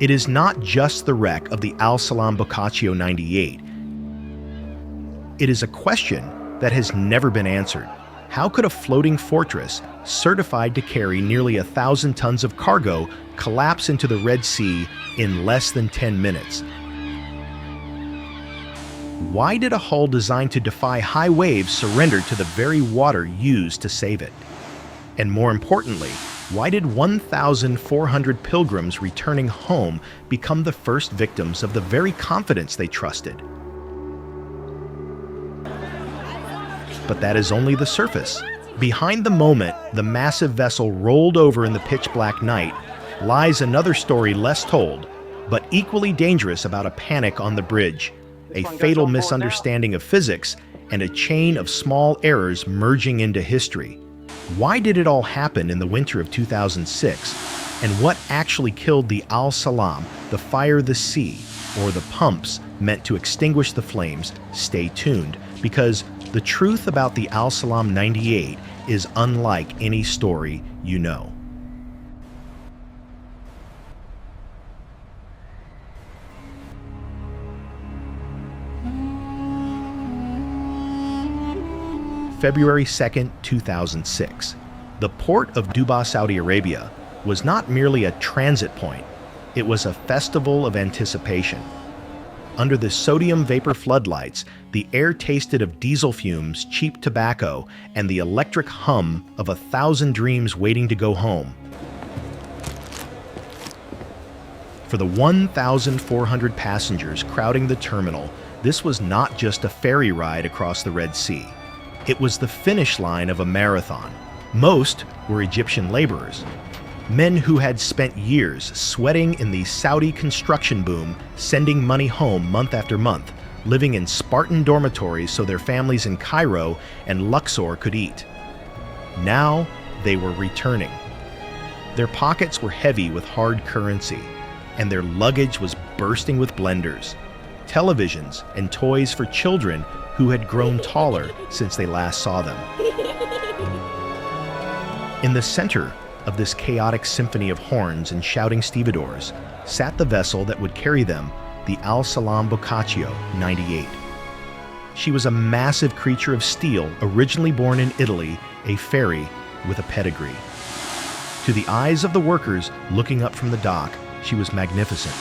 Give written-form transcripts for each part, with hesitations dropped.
It is not just the wreck of the Al-Salam Boccaccio 98. It is a question that has never been answered. How could a floating fortress, certified to carry nearly 1,000 tons of cargo, collapse into the Red Sea in less than 10 minutes? Why did a hull designed to defy high waves surrender to the very water used to save it? And more importantly, why did 1,400 pilgrims returning home become the first victims of the very confidence they trusted? But that is only the surface. Behind the moment the massive vessel rolled over in the pitch-black night lies another story less told, but equally dangerous, about a panic on the bridge, a fatal misunderstanding of physics, and a chain of small errors merging into history. Why did it all happen in the winter of 2006? And what actually killed the Al-Salam, the fire, the sea, or the pumps meant to extinguish the flames? Stay tuned, because the truth about the Al-Salam 98 is unlike any story you know. February 2nd, 2006. The port of Dubai, Saudi Arabia, was not merely a transit point. It was a festival of anticipation. Under the sodium vapor floodlights, the air tasted of diesel fumes, cheap tobacco, and the electric hum of 1,000 dreams waiting to go home. For the 1,400 passengers crowding the terminal, this was not just a ferry ride across the Red Sea. It was the finish line of a marathon. Most were Egyptian laborers, men who had spent years sweating in the Saudi construction boom, sending money home month after month, living in Spartan dormitories so their families in Cairo and Luxor could eat. Now they were returning. Their pockets were heavy with hard currency, and their luggage was bursting with blenders, televisions, and toys for children who had grown taller since they last saw them. In the center of this chaotic symphony of horns and shouting stevedores sat the vessel that would carry them, the Al-Salam Boccaccio 98. She was a massive creature of steel, originally born in Italy, a ferry with a pedigree. To the eyes of the workers looking up from the dock, she was magnificent.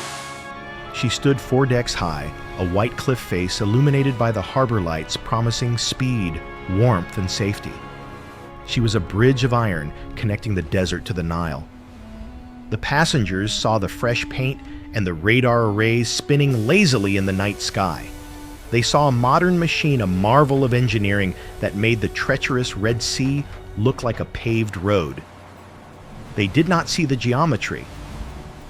She stood 4 decks high, a white cliff face illuminated by the harbor lights promising speed, warmth, and safety. She was a bridge of iron connecting the desert to the Nile. The passengers saw the fresh paint and the radar arrays spinning lazily in the night sky. They saw a modern machine, a marvel of engineering that made the treacherous Red Sea look like a paved road. They did not see the geometry.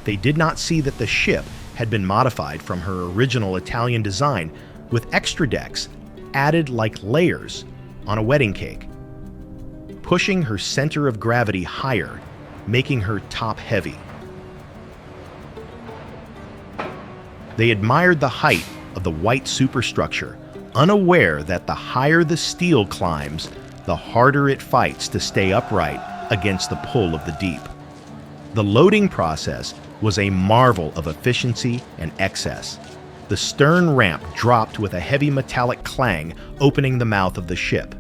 They did not see that the ship had been modified from her original Italian design with extra decks added like layers on a wedding cake, pushing her center of gravity higher, making her top heavy. They admired the height of the white superstructure, unaware that the higher the steel climbs, the harder it fights to stay upright against the pull of the deep. The loading process was a marvel of efficiency and excess. The stern ramp dropped with a heavy metallic clang, opening the mouth of the ship.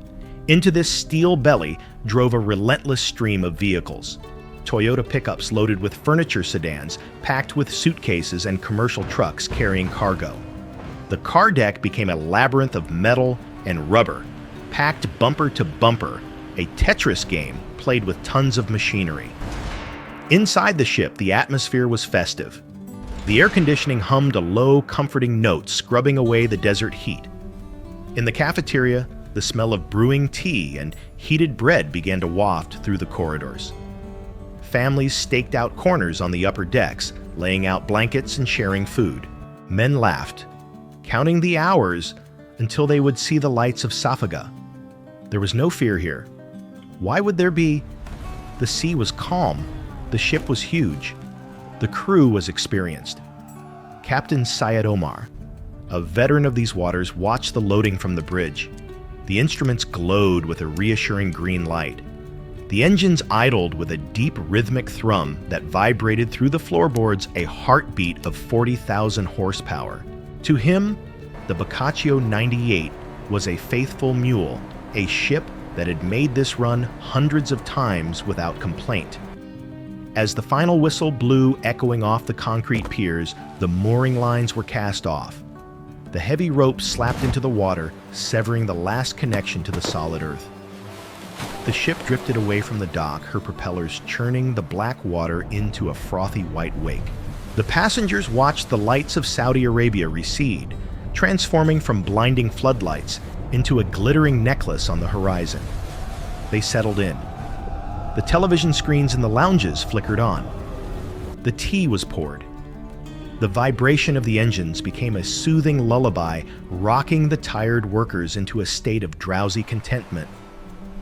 Into this steel belly drove a relentless stream of vehicles. Toyota pickups loaded with furniture sedans, packed with suitcases, and commercial trucks carrying cargo. The car deck became a labyrinth of metal and rubber, packed bumper to bumper, a Tetris game played with tons of machinery. Inside the ship, the atmosphere was festive. The air conditioning hummed a low, comforting note, scrubbing away the desert heat. In the cafeteria, the smell of brewing tea and heated bread began to waft through the corridors. Families staked out corners on the upper decks, laying out blankets and sharing food. Men laughed, counting the hours until they would see the lights of Safaga. There was no fear here. Why would there be? The sea was calm. The ship was huge. The crew was experienced. Captain Syed Omar, a veteran of these waters, watched the loading from the bridge. The instruments glowed with a reassuring green light. The engines idled with a deep rhythmic thrum that vibrated through the floorboards, a heartbeat of 40,000 horsepower. To him, the Boccaccio 98 was a faithful mule, a ship that had made this run hundreds of times without complaint. As the final whistle blew echoing off the concrete piers, the mooring lines were cast off. The heavy rope slapped into the water, severing the last connection to the solid earth. The ship drifted away from the dock, her propellers churning the black water into a frothy white wake. The passengers watched the lights of Saudi Arabia recede, transforming from blinding floodlights into a glittering necklace on the horizon. They settled in. The television screens in the lounges flickered on. The tea was poured. The vibration of the engines became a soothing lullaby, rocking the tired workers into a state of drowsy contentment.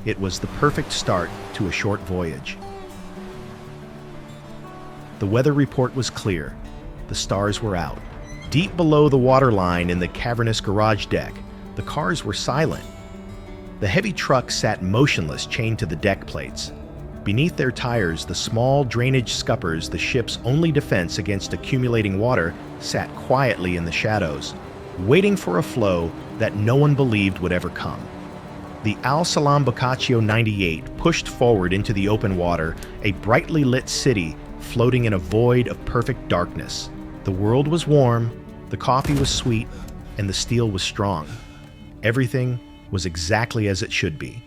It was the perfect start to a short voyage. The weather report was clear. The stars were out. Deep below the waterline in the cavernous garage deck, the cars were silent. The heavy truck sat motionless, chained to the deck plates. Beneath their tires, the small drainage scuppers, the ship's only defense against accumulating water, sat quietly in the shadows, waiting for a flow that no one believed would ever come. The Al-Salam Boccaccio 98 pushed forward into the open water, a brightly lit city floating in a void of perfect darkness. The world was warm, the coffee was sweet, and the steel was strong. Everything was exactly as it should be.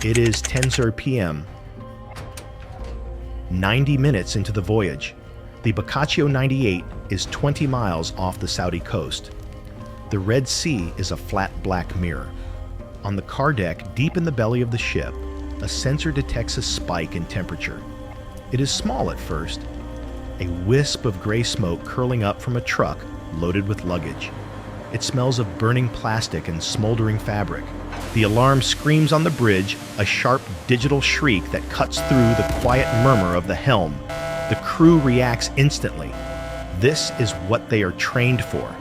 It is 10 p.m. 90 minutes into the voyage. The Boccaccio 98 is 20 miles off the Saudi coast. The Red Sea is a flat black mirror. On the car deck, deep in the belly of the ship, a sensor detects a spike in temperature. It is small at first, a wisp of gray smoke curling up from a truck loaded with luggage. It smells of burning plastic and smoldering fabric. The alarm screams on the bridge, a sharp digital shriek that cuts through the quiet murmur of the helm. The crew reacts instantly. This is what they are trained for.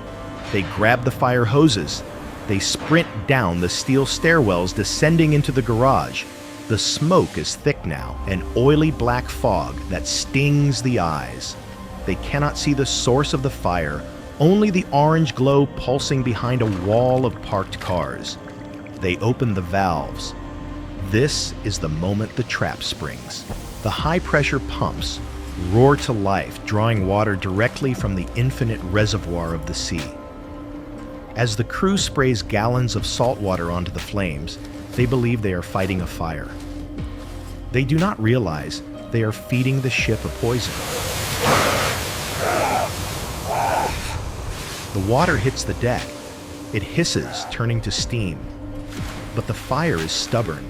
They grab the fire hoses. They sprint down the steel stairwells, descending into the garage. The smoke is thick now, an oily black fog that stings the eyes. They cannot see the source of the fire, only the orange glow pulsing behind a wall of parked cars. They open the valves. This is the moment the trap springs. The high-pressure pumps roar to life, drawing water directly from the infinite reservoir of the sea. As the crew sprays gallons of salt water onto the flames, they believe they are fighting a fire. They do not realize they are feeding the ship a poison. The water hits the deck. It hisses, turning to steam. But the fire is stubborn.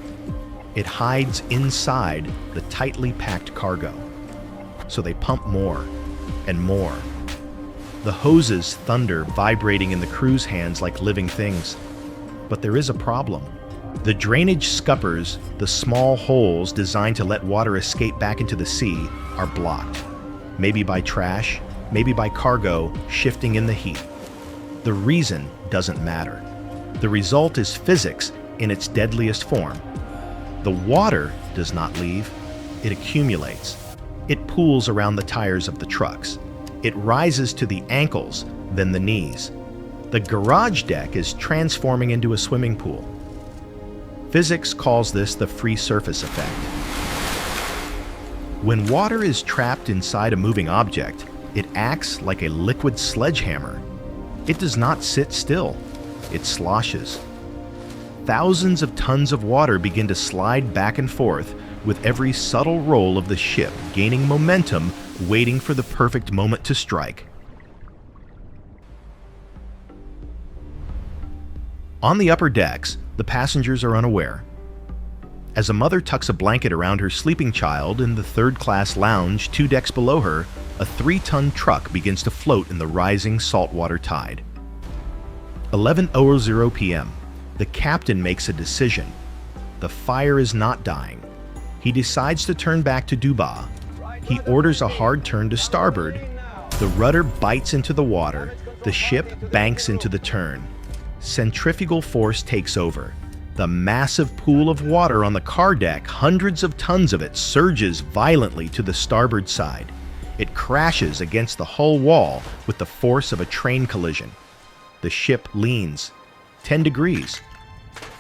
It hides inside the tightly packed cargo. So they pump more and more. The hoses thunder, vibrating in the crew's hands like living things. But there is a problem. The drainage scuppers, the small holes designed to let water escape back into the sea, are blocked. Maybe by trash, maybe by cargo shifting in the heat. The reason doesn't matter. The result is physics in its deadliest form. The water does not leave, it accumulates. It pools around the tires of the trucks. It rises to the ankles, then the knees. The garage deck is transforming into a swimming pool. Physics calls this the free surface effect. When water is trapped inside a moving object, it acts like a liquid sledgehammer. It does not sit still, it sloshes. Thousands of tons of water begin to slide back and forth, with every subtle roll of the ship gaining momentum, waiting for the perfect moment to strike. On the upper decks, the passengers are unaware. As a mother tucks a blanket around her sleeping child in the third-class lounge 2 decks below her, a 3-ton truck begins to float in the rising saltwater tide. 11:00 p.m. The captain makes a decision. The fire is not dying. He decides to turn back to Dubai. He orders a hard turn to starboard, The rudder bites into the water, the ship banks into the turn. Centrifugal force takes over. The massive pool of water on the car deck, hundreds of tons of it, surges violently to the starboard side. It crashes against the hull wall with the force of a train collision. The ship leans 10 degrees.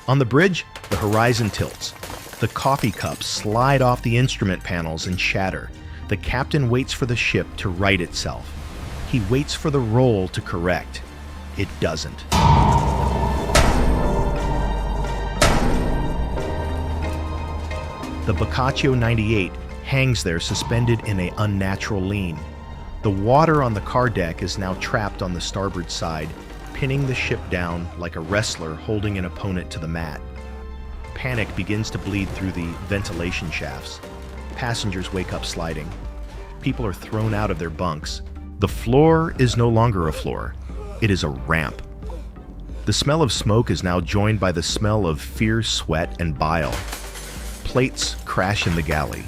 On the bridge, the horizon tilts. The coffee cups slide off the instrument panels and shatter. The captain waits for the ship to right itself. He waits for the roll to correct. It doesn't. The Boccaccio 98 hangs there suspended in an unnatural lean. The water on the car deck is now trapped on the starboard side, pinning the ship down like a wrestler holding an opponent to the mat. Panic begins to bleed through the ventilation shafts. Passengers wake up sliding. People are thrown out of their bunks. The floor is no longer a floor. It is a ramp. The smell of smoke is now joined by the smell of fierce sweat and bile. Plates crash in the galley.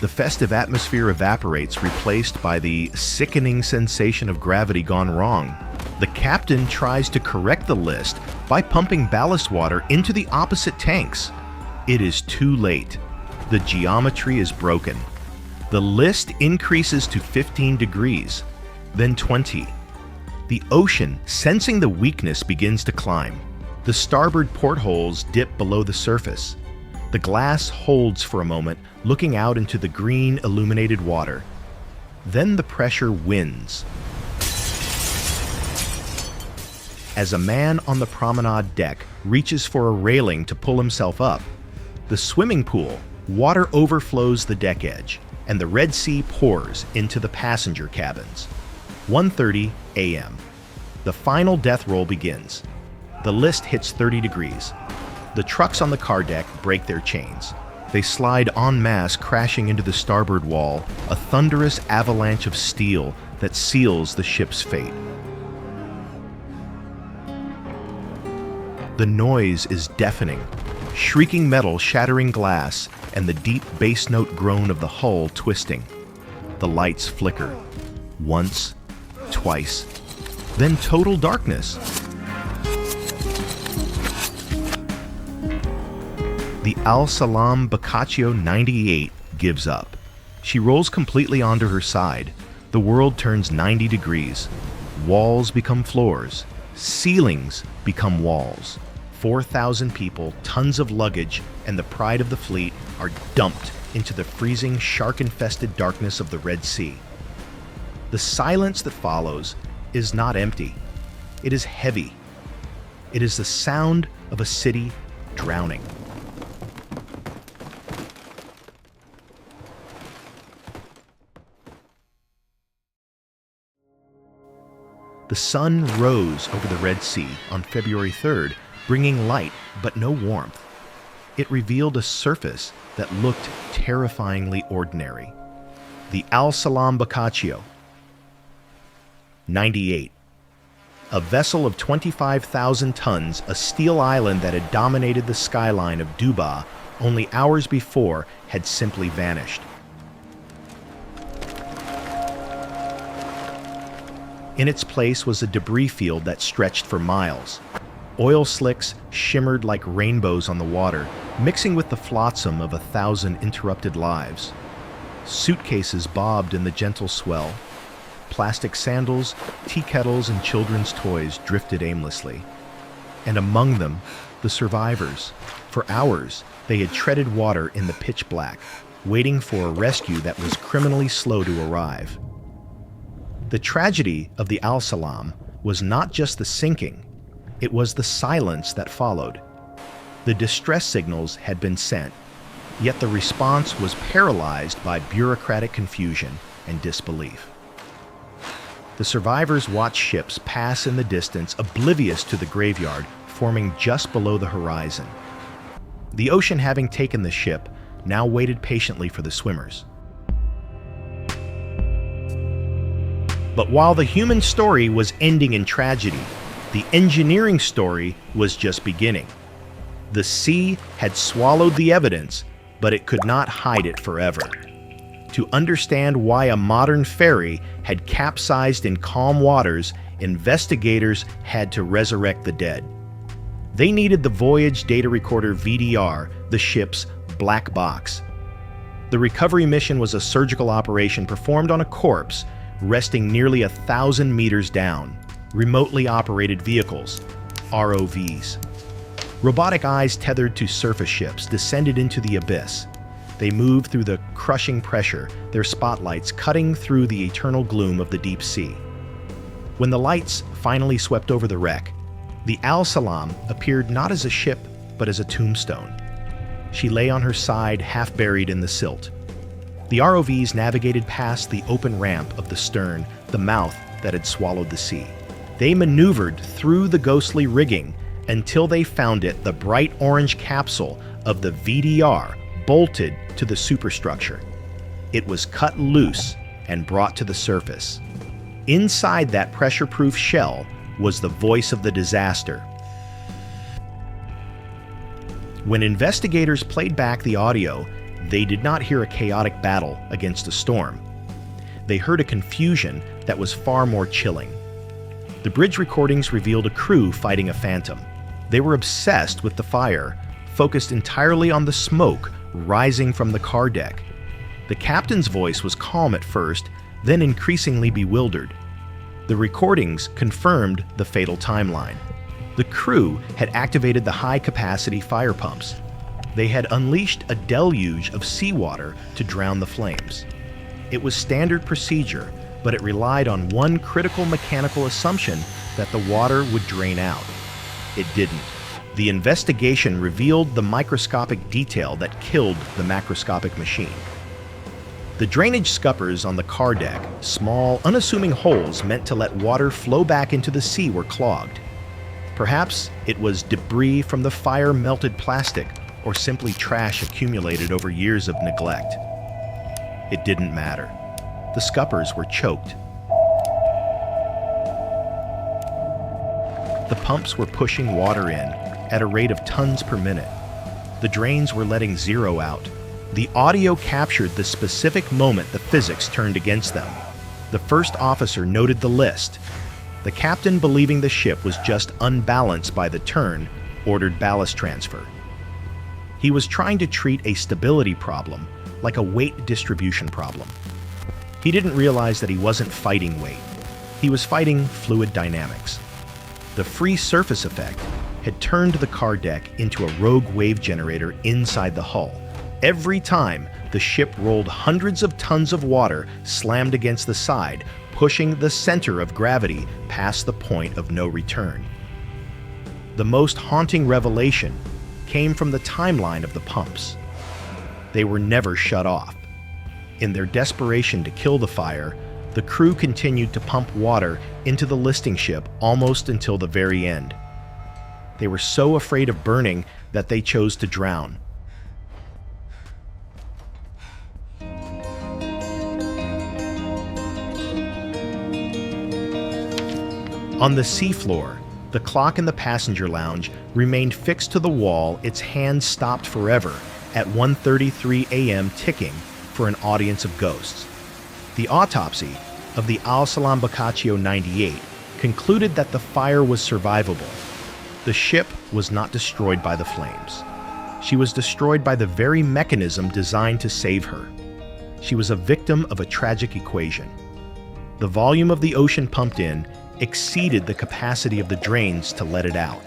The festive atmosphere evaporates, replaced by the sickening sensation of gravity gone wrong. The captain tries to correct the list by pumping ballast water into the opposite tanks. It is too late. The geometry is broken. The list increases to 15 degrees, then 20. The ocean, sensing the weakness, begins to climb. The starboard portholes dip below the surface. The glass holds for a moment, looking out into the green illuminated water. Then the pressure wins. As a man on the promenade deck reaches for a railing to pull himself up, the swimming pool, water overflows the deck edge, and the Red Sea pours into the passenger cabins. 1:30 a.m. The final death roll begins. The list hits 30 degrees. The trucks on the car deck break their chains. They slide en masse, crashing into the starboard wall, a thunderous avalanche of steel that seals the ship's fate. The noise is deafening, shrieking metal shattering glass, and the deep bass note groan of the hull twisting. The lights flicker. Once, twice, then total darkness. The Al-Salam Boccaccio 98 gives up. She rolls completely onto her side. The world turns 90 degrees. Walls become floors. Ceilings become walls. 4,000 people, tons of luggage, and the pride of the fleet are dumped into the freezing, shark-infested darkness of the Red Sea. The silence that follows is not empty. It is heavy. It is the sound of a city drowning. The sun rose over the Red Sea on February 3rd, bringing light but no warmth. It revealed a surface that looked terrifyingly ordinary. The Al-Salam Boccaccio 98. A vessel of 25,000 tons, a steel island that had dominated the skyline of Dubai only hours before had simply vanished. In its place was a debris field that stretched for miles. Oil slicks shimmered like rainbows on the water, mixing with the flotsam of 1,000 interrupted lives. Suitcases bobbed in the gentle swell. Plastic sandals, tea kettles, and children's toys drifted aimlessly. And among them, the survivors. For hours, they had treaded water in the pitch black, waiting for a rescue that was criminally slow to arrive. The tragedy of the Al-Salam was not just the sinking, it was the silence that followed. The distress signals had been sent, yet the response was paralyzed by bureaucratic confusion and disbelief. The survivors watched ships pass in the distance, oblivious to the graveyard forming just below the horizon. The ocean, having taken the ship, now waited patiently for the swimmers. But while the human story was ending in tragedy, the engineering story was just beginning. The sea had swallowed the evidence, but it could not hide it forever. To understand why a modern ferry had capsized in calm waters, investigators had to resurrect the dead. They needed the voyage data recorder VDR, the ship's black box. The recovery mission was a surgical operation performed on a corpse resting nearly 1,000 meters down. Remotely operated vehicles, ROVs. Robotic eyes tethered to surface ships descended into the abyss. They moved through the crushing pressure, their spotlights cutting through the eternal gloom of the deep sea. When the lights finally swept over the wreck, the Al-Salam appeared not as a ship, but as a tombstone. She lay on her side, half buried in the silt. The ROVs navigated past the open ramp of the stern, the mouth that had swallowed the sea. They maneuvered through the ghostly rigging until they found it, the bright orange capsule of the VDR, bolted to the superstructure. It was cut loose and brought to the surface. Inside that pressure-proof shell was the voice of the disaster. When investigators played back the audio, they did not hear a chaotic battle against a storm. They heard a confusion that was far more chilling. The bridge recordings revealed a crew fighting a phantom. They were obsessed with the fire, focused entirely on the smoke rising from the car deck. The captain's voice was calm at first, then increasingly bewildered. The recordings confirmed the fatal timeline. The crew had activated the high-capacity fire pumps. They had unleashed a deluge of seawater to drown the flames. It was standard procedure, but it relied on one critical mechanical assumption that the water would drain out. It didn't. The investigation revealed the microscopic detail that killed the macroscopic machine. The drainage scuppers on the car deck, small, unassuming holes meant to let water flow back into the sea, were clogged. Perhaps it was debris from the fire-melted plastic, or simply trash accumulated over years of neglect. It didn't matter. The scuppers were choked. The pumps were pushing water in at a rate of tons per minute. The drains were letting zero out. The audio captured the specific moment the physics turned against them. The first officer noted the list. The captain, believing the ship was just unbalanced by the turn, ordered ballast transfer. He was trying to treat a stability problem like a weight distribution problem. He didn't realize that he wasn't fighting weight. He was fighting fluid dynamics. The free surface effect had turned the car deck into a rogue wave generator inside the hull. Every time the ship rolled, hundreds of tons of water slammed against the side, pushing the center of gravity past the point of no return. The most haunting revelation came from the timeline of the pumps. They were never shut off. In their desperation to kill the fire, the crew continued to pump water into the listing ship almost until the very end. They were so afraid of burning that they chose to drown. On the seafloor, the clock in the passenger lounge remained fixed to the wall, its hands stopped forever at 1:33 a.m. ticking for an audience of ghosts. The autopsy of the Al-Salam Boccaccio 98 concluded that the fire was survivable. The ship was not destroyed by the flames. She was destroyed by the very mechanism designed to save her. She was a victim of a tragic equation. The volume of the ocean pumped in exceeded the capacity of the drains to let it out.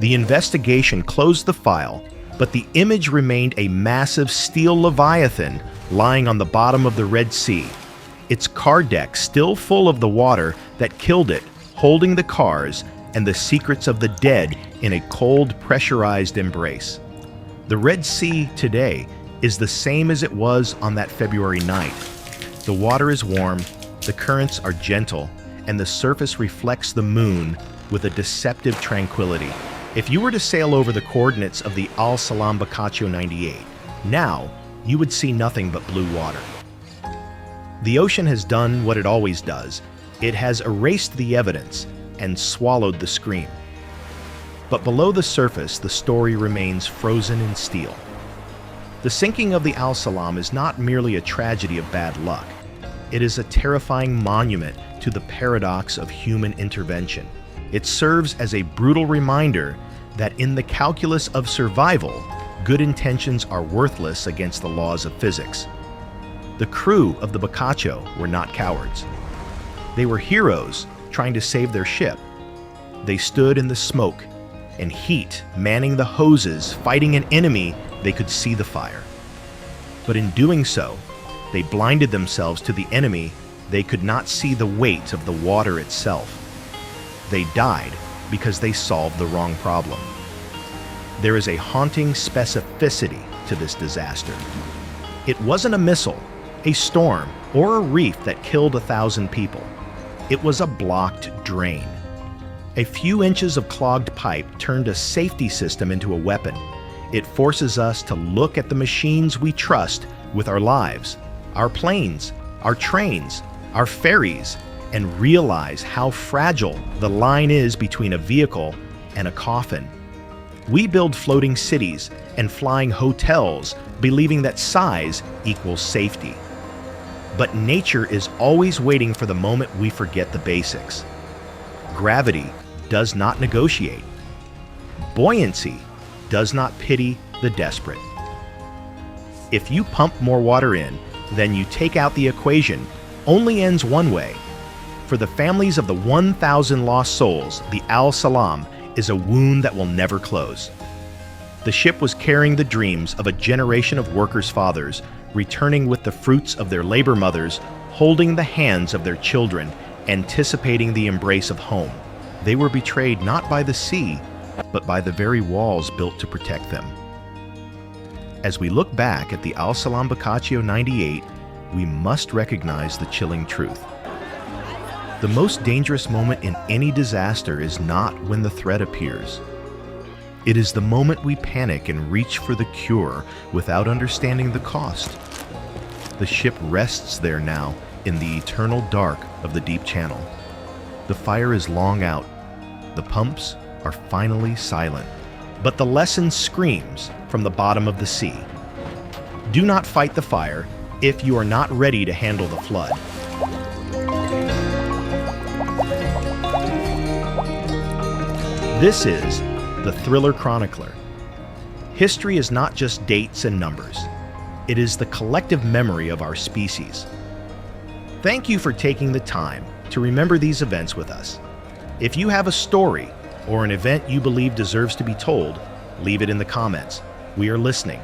The investigation closed the file, but the image remained a massive steel leviathan lying on the bottom of the Red Sea, its car deck still full of the water that killed it, holding the cars and the secrets of the dead in a cold, pressurized embrace. The Red Sea today is the same as it was on that February night. The water is warm, the currents are gentle, and the surface reflects the moon with a deceptive tranquility. If you were to sail over the coordinates of the Al-Salam Boccaccio 98, now you would see nothing but blue water. The ocean has done what it always does. It has erased the evidence and swallowed the scream. But below the surface, the story remains frozen in steel. The sinking of the Al-Salam is not merely a tragedy of bad luck. It is a terrifying monument to the paradox of human intervention. It serves as a brutal reminder that in the calculus of survival, good intentions are worthless against the laws of physics. The crew of the Boccaccio were not cowards. They were heroes trying to save their ship. They stood in the smoke and heat, manning the hoses, fighting an enemy they could see the fire. But in doing so, they blinded themselves to the enemy. They could not see the weight of the water itself. They died because they solved the wrong problem. There is a haunting specificity to this disaster. It wasn't a missile, a storm, or a reef that killed 1,000 people. It was a blocked drain. A few inches of clogged pipe turned a safety system into a weapon. It forces us to look at the machines we trust with our lives, our planes, our trains, our ferries, and realize how fragile the line is between a vehicle and a coffin. We build floating cities and flying hotels, believing that size equals safety. But nature is always waiting for the moment we forget the basics. Gravity does not negotiate. Buoyancy does not pity the desperate. If you pump more water in than you take out, the equation only ends one way. For the families of the 1,000 lost souls, the Al-Salam is a wound that will never close. The ship was carrying the dreams of a generation of workers' fathers, returning with the fruits of their labor mothers, holding the hands of their children, anticipating the embrace of home. They were betrayed not by the sea, but by the very walls built to protect them. As we look back at the Al-Salam Boccaccio 98, we must recognize the chilling truth. The most dangerous moment in any disaster is not when the threat appears. It is the moment we panic and reach for the cure without understanding the cost. The ship rests there now in the eternal dark of the deep channel. The fire is long out. The pumps are finally silent. But the lesson screams from the bottom of the sea. Do not fight the fire if you are not ready to handle the flood. This is the Thriller Chronicler. History is not just dates and numbers. It is the collective memory of our species. Thank you for taking the time to remember these events with us. If you have a story or an event you believe deserves to be told, leave it in the comments. We are listening.